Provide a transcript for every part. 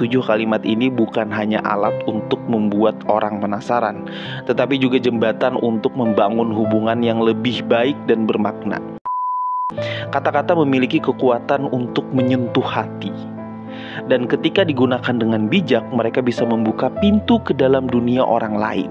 7 kalimat ini bukan hanya alat untuk membuat orang penasaran, tetapi juga jembatan untuk membangun hubungan yang lebih baik dan bermakna. Kata-kata memiliki kekuatan untuk menyentuh hati. Dan ketika digunakan dengan bijak, mereka bisa membuka pintu ke dalam dunia orang lain.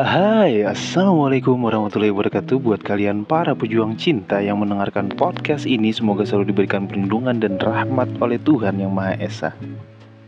Hai, assalamualaikum warahmatullahi wabarakatuh. Buat kalian para pejuang cinta yang mendengarkan podcast ini, semoga selalu diberikan perlindungan dan rahmat oleh Tuhan Yang Maha Esa.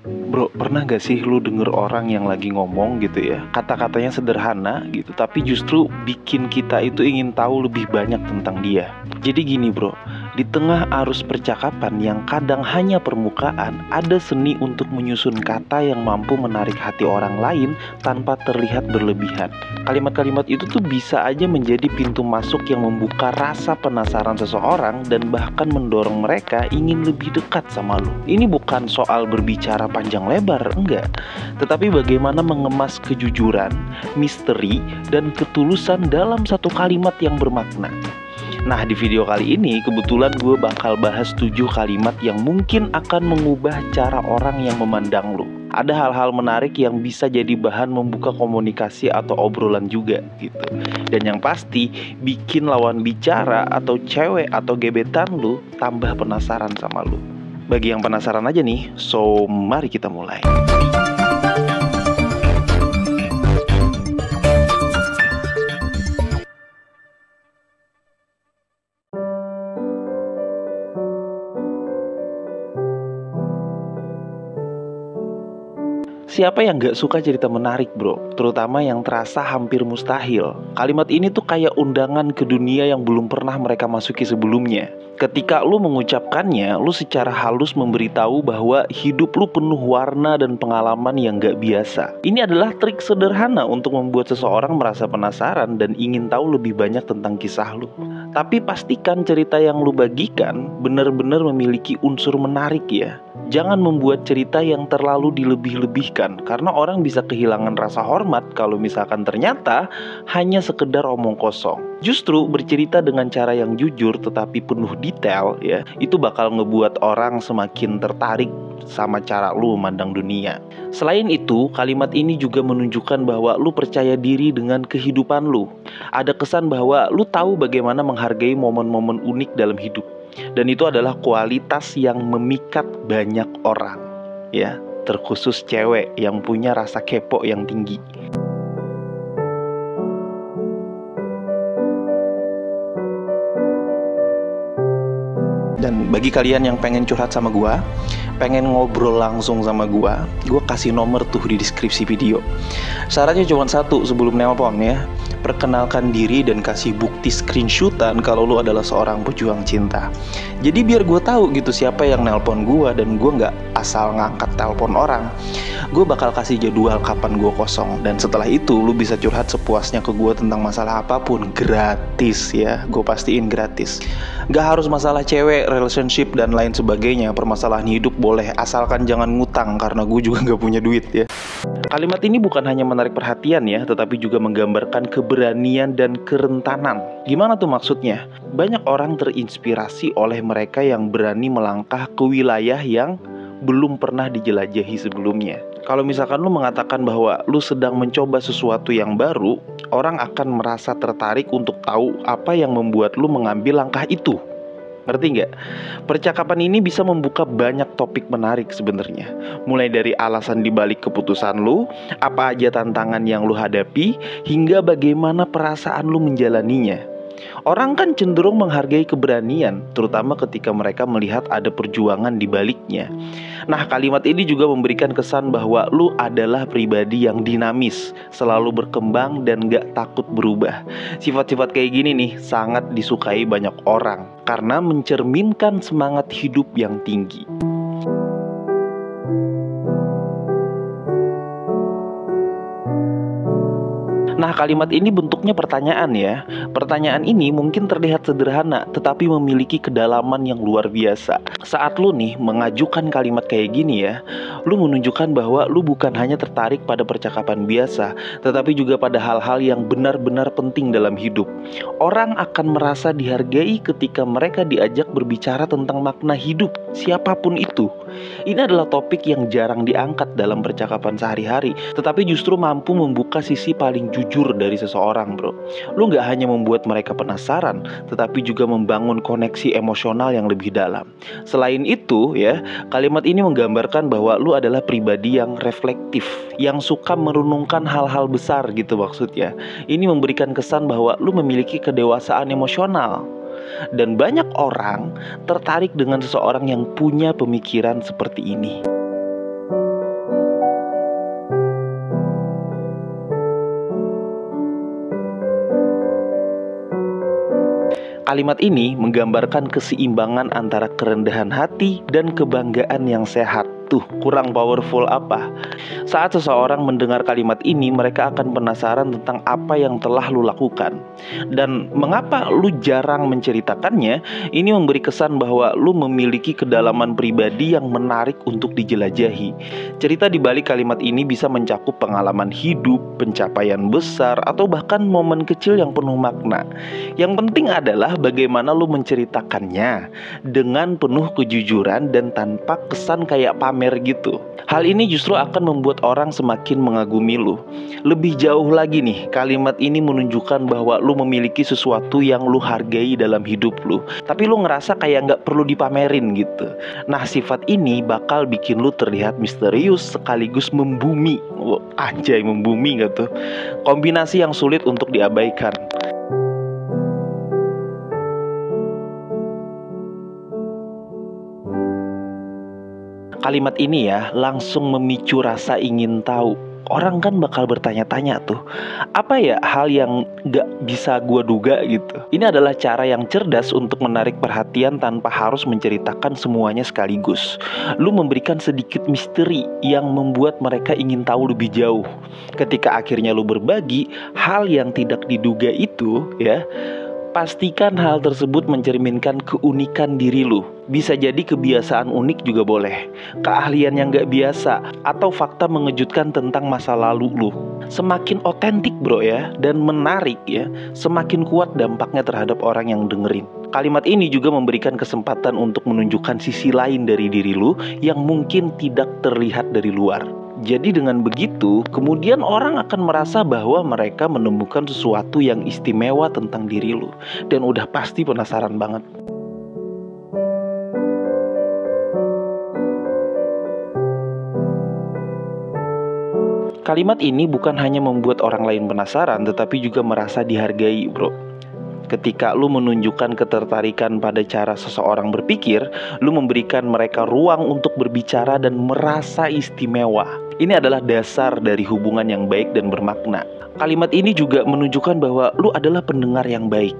Bro, pernah gak sih lu denger orang yang lagi ngomong gitu ya, kata-katanya sederhana gitu, tapi justru bikin kita itu ingin tahu lebih banyak tentang dia. Jadi gini bro, di tengah arus percakapan yang kadang hanya permukaan, ada seni untuk menyusun kata yang mampu menarik hati orang lain tanpa terlihat berlebihan. Kalimat-kalimat itu tuh bisa aja menjadi pintu masuk yang membuka rasa penasaran seseorang dan bahkan mendorong mereka ingin lebih dekat sama lu. Ini bukan soal berbicara panjang lebar, enggak, tetapi bagaimana mengemas kejujuran, misteri, dan ketulusan dalam satu kalimat yang bermakna. Nah, di video kali ini kebetulan gue bakal bahas 7 kalimat yang mungkin akan mengubah cara orang yang memandang lu. Ada hal-hal menarik yang bisa jadi bahan membuka komunikasi atau obrolan juga gitu. Dan yang pasti bikin lawan bicara atau cewek atau gebetan lu tambah penasaran sama lu. Bagi yang penasaran aja nih, so mari kita mulai. Siapa yang gak suka cerita menarik bro? Terutama yang terasa hampir mustahil. Kalimat ini tuh kayak undangan ke dunia yang belum pernah mereka masuki sebelumnya. Ketika lu mengucapkannya, lu secara halus memberitahu bahwa hidup lu penuh warna dan pengalaman yang gak biasa. Ini adalah trik sederhana untuk membuat seseorang merasa penasaran dan ingin tahu lebih banyak tentang kisah lu. Tapi pastikan cerita yang lu bagikan benar-benar memiliki unsur menarik ya. Jangan membuat cerita yang terlalu dilebih-lebihkan, karena orang bisa kehilangan rasa hormat kalau misalkan ternyata hanya sekedar omong kosong. Justru bercerita dengan cara yang jujur tetapi penuh detail ya, itu bakal ngebuat orang semakin tertarik sama cara lu memandang dunia. Selain itu, kalimat ini juga menunjukkan bahwa lu percaya diri dengan kehidupan lu. Ada kesan bahwa lu tahu bagaimana menghargai momen-momen unik dalam hidup. Dan itu adalah kualitas yang memikat banyak orang ya, terkhusus cewek yang punya rasa kepo yang tinggi. Dan bagi kalian yang pengen curhat sama gua, pengen ngobrol langsung sama gua kasih nomor tuh di deskripsi video. Syaratnya cuma satu sebelum nelpon ya. Perkenalkan diri dan kasih bukti screenshotan kalau lu adalah seorang pejuang cinta. Jadi biar gue tahu gitu siapa yang nelpon gue, dan gue nggak asal ngangkat telepon orang. Gue bakal kasih jadwal kapan gue kosong, dan setelah itu lu bisa curhat sepuasnya ke gue tentang masalah apapun, gratis ya. Gue pastiin gratis. Gak harus masalah cewek, relationship dan lain sebagainya. Permasalahan hidup boleh, asalkan jangan ngutang karena gue juga gak punya duit ya. Kalimat ini bukan hanya menarik perhatian ya, tetapi juga menggambarkan keberanian dan kerentanan. Gimana tuh maksudnya? Banyak orang terinspirasi oleh mereka yang berani melangkah ke wilayah yang belum pernah dijelajahi sebelumnya. Kalau misalkan lu mengatakan bahwa lu sedang mencoba sesuatu yang baru, orang akan merasa tertarik untuk tahu apa yang membuat lu mengambil langkah itu. Ngerti nggak? Percakapan ini bisa membuka banyak topik menarik sebenarnya. Mulai dari alasan dibalik keputusan lu, apa aja tantangan yang lu hadapi, hingga bagaimana perasaan lu menjalaninya. Orang kan cenderung menghargai keberanian, terutama ketika mereka melihat ada perjuangan di baliknya. Nah, kalimat ini juga memberikan kesan bahwa lu adalah pribadi yang dinamis, selalu berkembang dan gak takut berubah. Sifat-sifat kayak gini nih sangat disukai banyak orang karena mencerminkan semangat hidup yang tinggi. Nah, kalimat ini bentuknya pertanyaan ya. Pertanyaan ini mungkin terlihat sederhana, tetapi memiliki kedalaman yang luar biasa. Saat lu nih mengajukan kalimat kayak gini ya, lu menunjukkan bahwa lu bukan hanya tertarik pada percakapan biasa, tetapi juga pada hal-hal yang benar-benar penting dalam hidup. Orang akan merasa dihargai ketika mereka diajak berbicara tentang makna hidup, siapapun itu. Ini adalah topik yang jarang diangkat dalam percakapan sehari-hari, tetapi justru mampu membuka sisi paling jujur dari seseorang, bro. Lu gak hanya membuat mereka penasaran, tetapi juga membangun koneksi emosional yang lebih dalam. Selain itu ya, kalimat ini menggambarkan bahwa lu adalah pribadi yang reflektif, yang suka merenungkan hal-hal besar gitu maksudnya. Ini memberikan kesan bahwa lu memiliki kedewasaan emosional. Dan banyak orang tertarik dengan seseorang yang punya pemikiran seperti ini. Kalimat ini menggambarkan keseimbangan antara kerendahan hati dan kebanggaan yang sehat. Tuh, kurang powerful apa? Saat seseorang mendengar kalimat ini, mereka akan penasaran tentang apa yang telah lu lakukan. Dan mengapa lu jarang menceritakannya? Ini memberi kesan bahwa lu memiliki kedalaman pribadi yang menarik untuk dijelajahi. Cerita di balik kalimat ini bisa mencakup pengalaman hidup, pencapaian besar, atau bahkan momen kecil yang penuh makna. Yang penting adalah bagaimana lu menceritakannya dengan penuh kejujuran dan tanpa kesan kayak pamer gitu. Hal ini justru akan membuat orang semakin mengagumi lu. Lebih jauh lagi nih, kalimat ini menunjukkan bahwa lu memiliki sesuatu yang lu hargai dalam hidup lu, tapi lu ngerasa kayak nggak perlu dipamerin gitu. Nah, sifat ini bakal bikin lu terlihat misterius sekaligus membumi. Anjay, membumi gak tuh? Kombinasi yang sulit untuk diabaikan. Kalimat ini ya langsung memicu rasa ingin tahu. Orang kan bakal bertanya-tanya tuh, apa ya hal yang gak bisa gua duga gitu. Ini adalah cara yang cerdas untuk menarik perhatian tanpa harus menceritakan semuanya sekaligus. Lu memberikan sedikit misteri yang membuat mereka ingin tahu lebih jauh. Ketika akhirnya lu berbagi hal yang tidak diduga itu ya, pastikan hal tersebut mencerminkan keunikan diri lu. Bisa jadi kebiasaan unik juga boleh, keahlian yang gak biasa, atau fakta mengejutkan tentang masa lalu lu. Semakin otentik bro ya, dan menarik ya, semakin kuat dampaknya terhadap orang yang dengerin. Kalimat ini juga memberikan kesempatan untuk menunjukkan sisi lain dari diri lu yang mungkin tidak terlihat dari luar. Jadi dengan begitu, kemudian orang akan merasa bahwa mereka menemukan sesuatu yang istimewa tentang diri lu. Dan udah pasti penasaran banget. Kalimat ini bukan hanya membuat orang lain penasaran, tetapi juga merasa dihargai, bro. Ketika lu menunjukkan ketertarikan pada cara seseorang berpikir, lu memberikan mereka ruang untuk berbicara dan merasa istimewa. Ini adalah dasar dari hubungan yang baik dan bermakna. Kalimat ini juga menunjukkan bahwa lu adalah pendengar yang baik.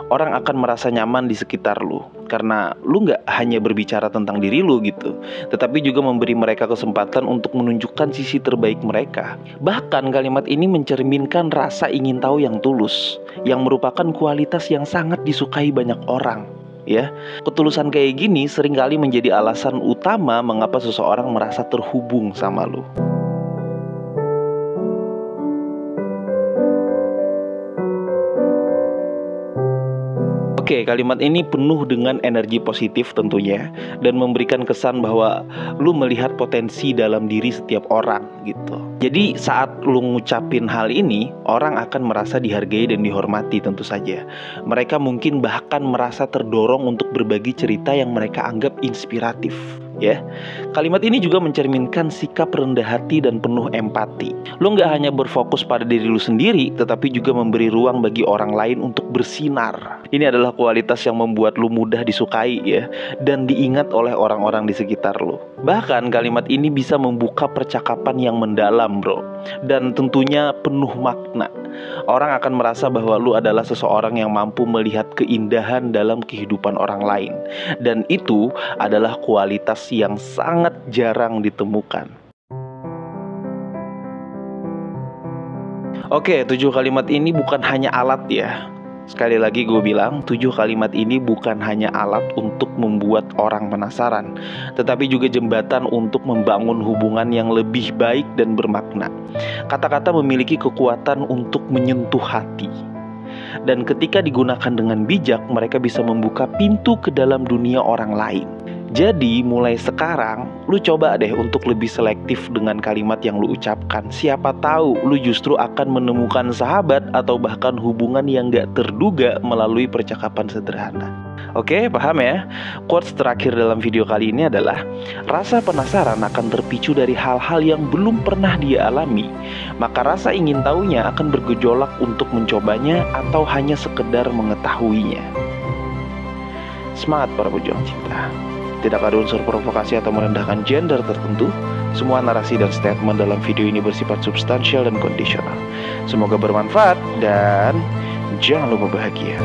Orang akan merasa nyaman di sekitar lu, karena lu gak hanya berbicara tentang diri lu gitu, tetapi juga memberi mereka kesempatan untuk menunjukkan sisi terbaik mereka. Bahkan kalimat ini mencerminkan rasa ingin tahu yang tulus, yang merupakan kualitas yang sangat disukai banyak orang. Ya, ketulusan kayak gini seringkali menjadi alasan utama mengapa seseorang merasa terhubung sama lu. Oke, kalimat ini penuh dengan energi positif tentunya, dan memberikan kesan bahwa lu melihat potensi dalam diri setiap orang gitu. Jadi saat lu ngucapin hal ini, orang akan merasa dihargai dan dihormati tentu saja. Mereka mungkin bahkan merasa terdorong untuk berbagi cerita yang mereka anggap inspiratif. Ya, kalimat ini juga mencerminkan sikap rendah hati dan penuh empati. Lu gak hanya berfokus pada diri lu sendiri, tetapi juga memberi ruang bagi orang lain untuk bersinar. Ini adalah kualitas yang membuat lu mudah disukai ya, dan diingat oleh orang-orang di sekitar lu. Bahkan kalimat ini bisa membuka percakapan yang mendalam bro, dan tentunya penuh makna. Orang akan merasa bahwa lu adalah seseorang yang mampu melihat keindahan dalam kehidupan orang lain, dan itu adalah kualitas yang sangat jarang ditemukan. Oke, 7 kalimat ini bukan hanya alat ya. Sekali lagi gue bilang, 7 kalimat ini bukan hanya alat untuk membuat orang penasaran, tetapi juga jembatan untuk membangun hubungan yang lebih baik dan bermakna. Kata-kata memiliki kekuatan untuk menyentuh hati. Dan ketika digunakan dengan bijak, mereka bisa membuka pintu ke dalam dunia orang lain. Jadi mulai sekarang, lu coba deh untuk lebih selektif dengan kalimat yang lu ucapkan. Siapa tahu lu justru akan menemukan sahabat atau bahkan hubungan yang gak terduga melalui percakapan sederhana. Oke, paham ya? Quotes terakhir dalam video kali ini adalah, rasa penasaran akan terpicu dari hal-hal yang belum pernah dia alami. Maka rasa ingin tahunya akan bergejolak untuk mencobanya atau hanya sekedar mengetahuinya. Semangat para pejuang cinta. Tidak ada unsur provokasi atau merendahkan gender tertentu. Semua narasi dan statement dalam video ini bersifat substansial dan kondisional. Semoga bermanfaat dan jangan lupa bahagia.